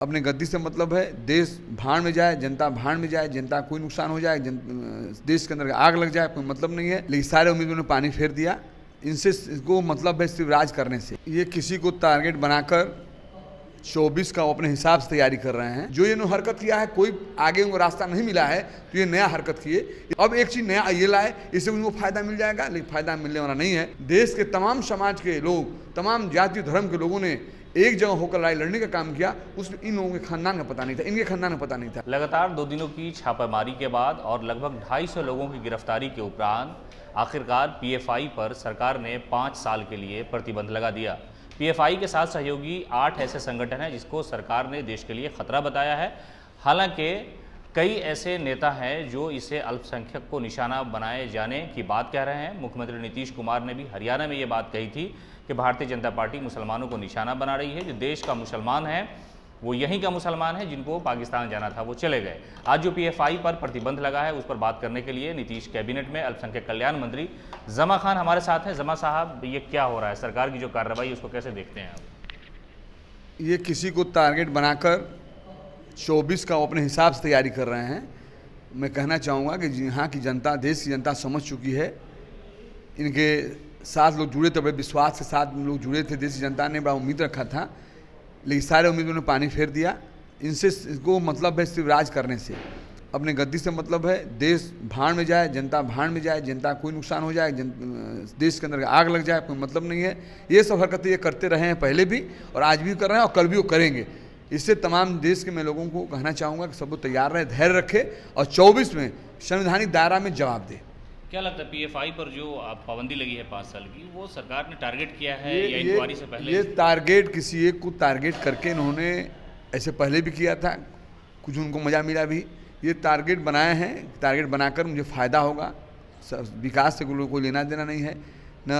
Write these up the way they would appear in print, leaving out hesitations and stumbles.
अपने गद्दी से मतलब है देश भाड़ में जाए, जनता भाड़ में जाए, जनता कोई नुकसान हो जाए, देश के अंदर आग लग जाए, कोई मतलब नहीं है। लेकिन सारे उम्मीदवारों ने पानी फेर दिया। इनसे इसको मतलब है सिर्फ राज करने से। ये किसी को टारगेट बनाकर 24 का वो अपने हिसाब से तैयारी कर रहे हैं। जो ये हरकत किया है, कोई आगे उनको रास्ता नहीं मिला है तो ये नया हरकत किए। अब एक चीज नया ये लाए, इससे उनको फायदा मिल जाएगा, लेकिन फायदा मिलने वाला नहीं है। देश के तमाम समाज के लोग, तमाम जाति धर्म के लोगों ने एक जगह होकर लड़ाई लड़ने का काम किया। उसमें इन लोगों के खानदान का पता नहीं था, इनके खानदान का पता नहीं था। लगातार 2 दिनों की छापेमारी के बाद और लगभग 250 लोगों की गिरफ्तारी के उपरांत आखिरकार पीएफआई पर सरकार ने 5 साल के लिए प्रतिबंध लगा दिया। पीएफआई के साथ सहयोगी 8 ऐसे संगठन हैं जिसको सरकार ने देश के लिए खतरा बताया है। हालांकि कई ऐसे नेता हैं जो इसे अल्पसंख्यक को निशाना बनाए जाने की बात कह रहे हैं। मुख्यमंत्री नीतीश कुमार ने भी हरियाणा में ये बात कही थी कि भारतीय जनता पार्टी मुसलमानों को निशाना बना रही है। जो देश का मुसलमान है वो यहीं का मुसलमान है, जिनको पाकिस्तान जाना था वो चले गए। आज जो पीएफआई पर प्रतिबंध लगा है उस पर बात करने के लिए नीतीश कैबिनेट में अल्पसंख्यक कल्याण मंत्री जमा खान हमारे साथ हैं। जमा साहब, ये क्या हो रहा है? सरकार की जो कार्रवाई उसको कैसे देखते हैं आप? ये किसी को टारगेट बनाकर 24 का वो अपने हिसाब से तैयारी कर रहे हैं। मैं कहना चाहूँगा कि यहाँ की जनता, देश की जनता समझ चुकी है। इनके साथ लोग जुड़े थे, बड़े विश्वास के साथ लोग जुड़े थे। देश की जनता ने बड़ा उम्मीद रखा था, लेकिन सारे उम्मीदवारों ने पानी फेर दिया। इनसे इसको मतलब है सिर्फ राज करने से। अपने गद्दी से मतलब है देश भाड़ में जाए, जनता भाड़ में जाए, जनता कोई नुकसान हो जाए, देश के अंदर आग लग जाए, कोई मतलब नहीं है। ये सब हरकतें ये करते रहे हैं पहले भी, और आज भी कर रहे हैं, और कल भी वो करेंगे। इससे तमाम देश के मैं लोगों को कहना चाहूँगा कि सब तैयार रहे, धैर्य रखे और 24 में संवैधानिक दायरा में जवाब दे। क्या लगता है पीएफआई पर जो पाबंदी लगी है 5 साल की, वो सरकार ने टारगेट किया है या इंक्वायरी से पहले? ये टारगेट किसी एक को टारगेट करके इन्होंने ऐसे पहले भी किया था, कुछ उनको मज़ा मिला भी। ये टारगेट बनाए हैं, टारगेट बनाकर मुझे फ़ायदा होगा। विकास से कोई लेना देना नहीं है, न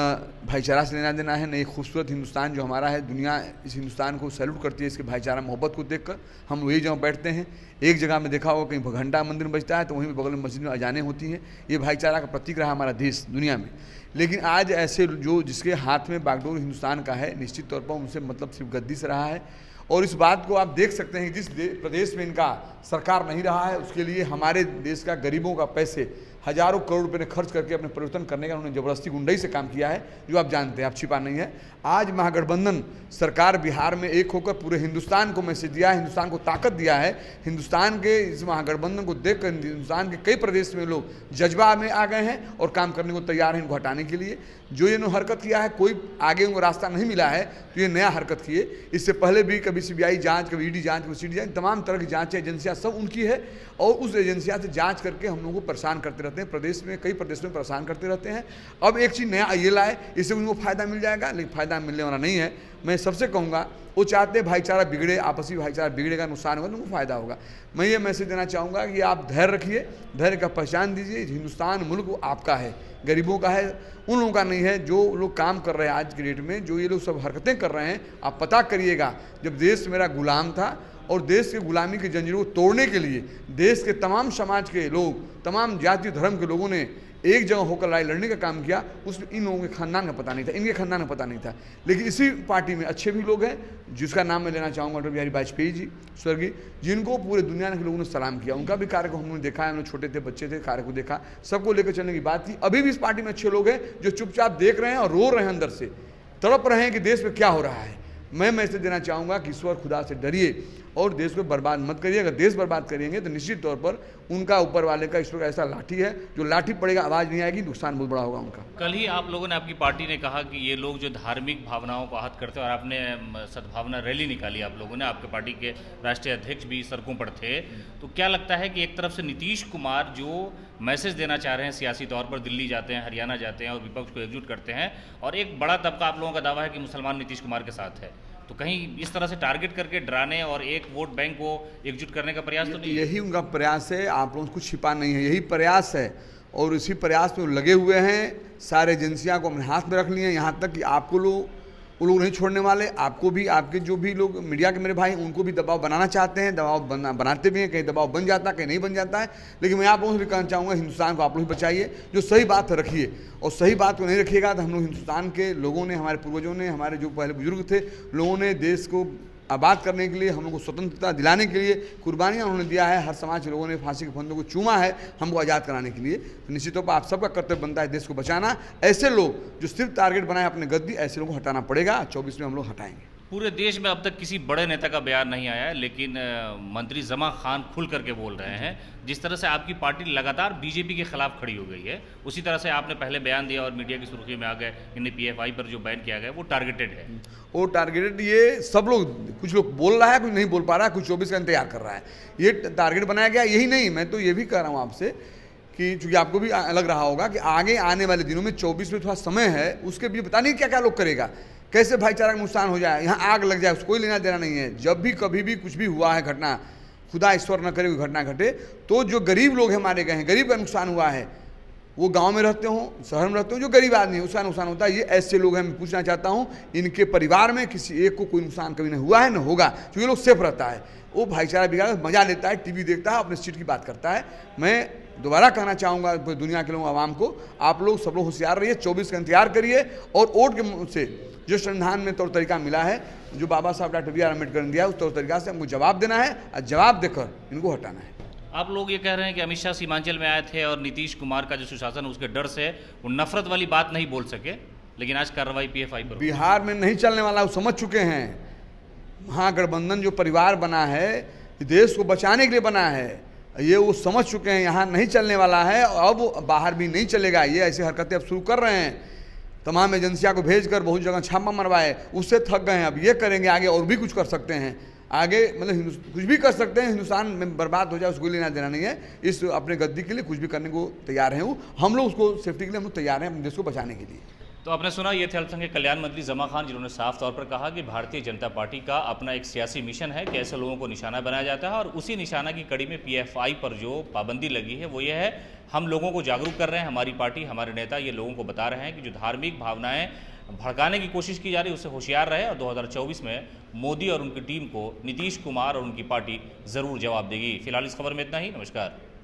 भाईचारा से लेना देना है, न एक खूबसूरत हिंदुस्तान जो हमारा है। दुनिया इस हिंदुस्तान को सैल्यूट करती है, इसके भाईचारा मोहब्बत को देखकर। हम वही जगह बैठते हैं, एक जगह में देखा होगा कहीं घंटा मंदिर में बजता है तो वहीं बगल में मस्जिद में अजानें होती हैं। ये भाईचारा का प्रतीक रहा हमारा देश दुनिया में। लेकिन आज ऐसे जो जिसके हाथ में बागडोर हिंदुस्तान का है, निश्चित तौर पर उनसे मतलब सिर्फ गद्दी से रहा है। और इस बात को आप देख सकते हैं कि जिस प्रदेश में इनका सरकार नहीं रहा है, उसके लिए हमारे देश का गरीबों का पैसे हजारों करोड़ रुपए ने खर्च करके अपने परिवर्तन करने का उन्होंने जबरदस्ती गुंडई से काम किया है, जो आप जानते हैं, आप छिपा नहीं है। आज महागठबंधन सरकार बिहार में एक होकर पूरे हिंदुस्तान को मैसेज दिया है, हिंदुस्तान को ताकत दिया है। हिंदुस्तान के इस महागठबंधन को देखकर हिंदुस्तान के कई प्रदेश में लोग जज्बा में आ गए हैं और काम करने को तैयार हैं इनको हटाने के लिए। जो ये हरकत किया है, कोई आगे उनको रास्ता नहीं मिला है तो ये नया हरकत किए। इससे पहले भी कभी सीबीआई जांच, कभी ईडी जांच, कभी सीडी जांच, तमाम तरह की जांच एजेंसियां सब उनकी है, और उस एजेंसियां से जांच करके हम लोगों को परेशान करते रहते हैं। प्रदेश में कई प्रदेशों में परेशान करते रहते हैं। अब एक चीज़ नया ये लाए, इससे उनको फायदा मिल जाएगा, लेकिन फायदा मिलने वाला नहीं है। मैं सबसे कहूँगा, वो चाहते हैं भाईचारा बिगड़े, आपसी भाईचारा बिगड़ेगा, नुकसान होगा तो उनको फायदा होगा। मैं ये मैसेज देना चाहूँगा कि आप धैर्य रखिए, धैर्य का पहचान दीजिए। हिंदुस्तान मुल्क आपका है, गरीबों का है, उन लोगों का नहीं है जो लोग काम कर रहे हैं आज की डेट में। जो ये लोग सब हरकतें कर रहे हैं, आप पता करिएगा, जब देश मेरा गुलाम था और देश के गुलामी की जंजीरों को तोड़ने के लिए देश के तमाम समाज के लोग, तमाम जाति धर्म के लोगों ने एक जगह होकर लड़ाई लड़ने का काम किया। उसमें इन लोगों के खानदान का पता नहीं था, इनके खानदान का पता नहीं था। लेकिन इसी पार्टी में अच्छे भी लोग हैं, जिसका नाम मैं लेना चाहूँगा अटल बिहारी वाजपेयी जी स्वर्गीय, जिनको पूरे दुनिया के लोगों ने सलाम किया। उनका भी कार्य को हमने देखा है, हम लोग छोटे थे, बच्चे थे, कार्य को देखा, सबको लेकर चलने की बात की। अभी भी इस पार्टी में अच्छे लोग हैं जो चुपचाप देख रहे हैं और रो रहे हैं, अंदर से तड़प रहे हैं कि देश में क्या हो रहा है। मैं मैसेज देना चाहूँगा कि ईश्वर खुदा से डरिए और देश को बर्बाद मत करिए। अगर देश बर्बाद करेंगे तो निश्चित तौर पर उनका ऊपर वाले का ईश्वर का ऐसा लाठी है, जो लाठी पड़ेगा आवाज़ नहीं आएगी, नुकसान बहुत बड़ा होगा उनका। कल ही आप लोगों ने, आपकी पार्टी ने कहा कि ये लोग जो धार्मिक भावनाओं को आहत करते हैं, और आपने सद्भावना रैली निकाली आप लोगों ने, आपके पार्टी के राष्ट्रीय अध्यक्ष भी सड़कों पर थे। तो क्या लगता है कि एक तरफ से नीतीश कुमार जो मैसेज देना चाह रहे हैं सियासी तौर पर, दिल्ली जाते हैं, हरियाणा जाते हैं और विपक्ष को एकजुट करते हैं, और एक बड़ा तबका आप लोगों का दावा है कि मुसलमान नीतीश कुमार के साथ है, तो कहीं इस तरह से टारगेट करके डराने और एक वोट बैंक को एकजुट करने का प्रयास तो नहीं? यही उनका प्रयास है, आप लोगों को कुछ छिपा नहीं है, यही प्रयास है। और इसी प्रयास में लगे हुए हैं। सारे एजेंसियां को अपने हाथ में रख लिए हैं, यहाँ तक कि आपको वो लोग नहीं छोड़ने वाले। आपको भी, आपके जो भी लोग मीडिया के मेरे भाई, उनको भी दबाव बनाना चाहते हैं, दबाव बनाते भी हैं। कहीं दबाव बन जाता है, कहीं नहीं बन जाता है। लेकिन मैं आप लोगों से भी कहना चाहूँगा, हिंदुस्तान को आप लोग ही बचाइए। जो सही बात है रखिए, और सही बात को नहीं रखिएगा तो हम लोग, हिंदुस्तान के लोगों ने, हमारे पूर्वजों ने, हमारे जो पहले बुजुर्ग थे, लोगों ने देश को आबाद करने के लिए, हम लोग को स्वतंत्रता दिलाने के लिए कुर्बानियाँ उन्होंने दिया है। हर समाज के लोगों ने फांसी के फंदों को चूमा है हमको आज़ाद कराने के लिए। तो निश्चित तौर पर आप सबका कर्तव्य बनता है देश को बचाना। ऐसे लोग जो सिर्फ टारगेट बनाए अपने गद्दी, ऐसे लोगों को हटाना पड़ेगा। 24 में हम लोग हटाएंगे। पूरे देश में अब तक किसी बड़े नेता का बयान नहीं आया है, लेकिन मंत्री जमा खान खुल करके बोल रहे हैं। जिस तरह से आपकी पार्टी लगातार बीजेपी के खिलाफ खड़ी हो गई है, उसी तरह से आपने पहले बयान दिया और मीडिया की सुर्खी में आ गए, इन्हें पीएफआई पर जो बैन किया गया वो टारगेटेड है। वो टारगेटेड, ये सब लोग, कुछ लोग बोल रहा है, कुछ नहीं बोल पा रहा है, कुछ 24 का इंतजार कर रहा है। ये टारगेट बनाया गया, यही नहीं, मैं तो ये भी कह रहा हूँ आपसे कि चूँकि आपको भी लग रहा होगा कि आगे आने वाले दिनों में 24 में थोड़ा समय है, उसके भी पता नहीं क्या क्या लोग करेगा, कैसे भाईचारा का नुकसान हो जाए, यहाँ आग लग जाए, उसको कोई लेना देना नहीं है। जब भी कभी भी कुछ भी हुआ है घटना, खुदा ईश्वर न करे कोई घटना घटे, तो जो गरीब लोग हैं मारे गए हैं, गरीब का नुकसान हुआ है, वो गांव में रहते हों, शहर में रहते हों, जो गरीब आदमी है उसका नुकसान होता है। ये ऐसे लोग हैं, मैं पूछना चाहता हूँ, इनके परिवार में किसी एक को कोई नुकसान कभी नहीं हुआ है, न होगा, क्योंकि लोग सेफ रहता है, वो भाईचारा बिगाड़ मजा लेता है, टीवी देखता है, अपने सीट की बात करता है। मैं दोबारा कहना चाहूँगा दुनिया के लोगों आवाम को, आप लोग सब लोग होशियार रहिए, 24 का इंतजार करिए और वोट के से जो संविधान में तौर तरीका मिला है, जो बाबा साहब डॉक्टर बी आर अम्बेडकर ने दिया, उस तौर तरीका से हमको जवाब देना है और जवाब देकर इनको हटाना है। आप लोग ये कह रहे हैं कि अमित शाह सीमांचल में आए थे और नीतीश कुमार का जो सुशासन उसके डर से वो नफरत वाली बात नहीं बोल सके, लेकिन आज कार्रवाई पीएफआई पर बिहार में नहीं चलने वाला, वो समझ चुके हैं। महागठबंधन जो परिवार बना है, देश को बचाने के लिए बना है, ये वो समझ चुके हैं, यहाँ नहीं चलने वाला है। अब बाहर भी नहीं चलेगा। ये ऐसी हरकतें अब शुरू कर रहे हैं, तमाम एजेंसियों को भेजकर बहुत जगह छापा मरवाए, उससे थक गए हैं। अब ये करेंगे, आगे और भी कुछ कर सकते हैं, आगे मतलब कुछ भी कर सकते हैं। हिंदुस्तान में बर्बाद हो जाए उसको लेना देना नहीं है। इस अपने गद्दी के लिए कुछ भी करने को तैयार हैं वो, हम लोग उसको सेफ्टी के लिए हम लोग तैयार हैं, अपने देश को बचाने के लिए। तो आपने सुना, ये थे अल्पसंख्यक कल्याण मंत्री जमा खान, जिन्होंने साफ तौर पर कहा कि भारतीय जनता पार्टी का अपना एक सियासी मिशन है कि ऐसे लोगों को निशाना बनाया जाता है, और उसी निशाना की कड़ी में पीएफआई पर जो पाबंदी लगी है वो ये है, हम लोगों को जागरूक कर रहे हैं, हमारी पार्टी, हमारे नेता ये लोगों को बता रहे हैं कि जो धार्मिक भावनाएं भड़काने की कोशिश की जा रही है उससे होशियार रहे, और 2024 में मोदी और उनकी टीम को नीतीश कुमार और उनकी पार्टी ज़रूर जवाब देगी। फिलहाल इस खबर में इतना ही। नमस्कार।